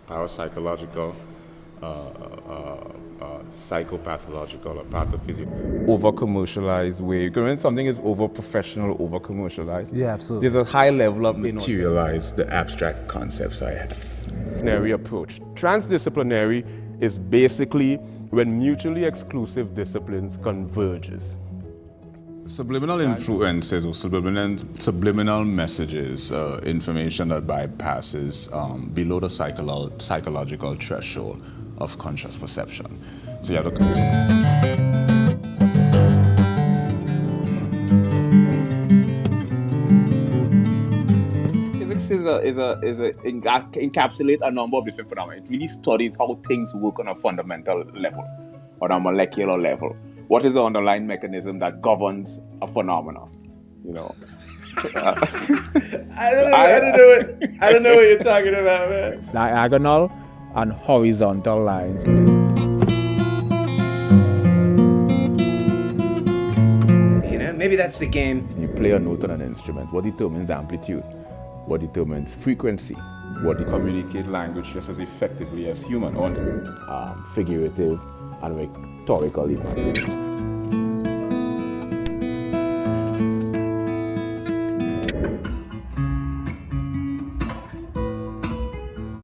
parapsychological, psychopathological, or pathophysiological. Over-commercialized way. When something is over-professional, over-commercialized, yeah, absolutely. there's a high level of materialize the abstract concepts I have. Transdisciplinary approach. Transdisciplinary is basically when mutually exclusive disciplines converges. Subliminal influences or subliminal messages, information that bypasses below the psychological threshold of conscious perception. So you have to. Physics encapsulates a number of different phenomena. It really studies how things work on a fundamental level, on a molecular level. What is the underlying mechanism that governs a phenomenon? You know. I don't know what you're talking about, man. Diagonal and horizontal lines. You know, maybe that's the game. You play a note on an instrument. What determines amplitude? What determines frequency? What communicate language just as effectively as human? Figurative and rhetorical imagery.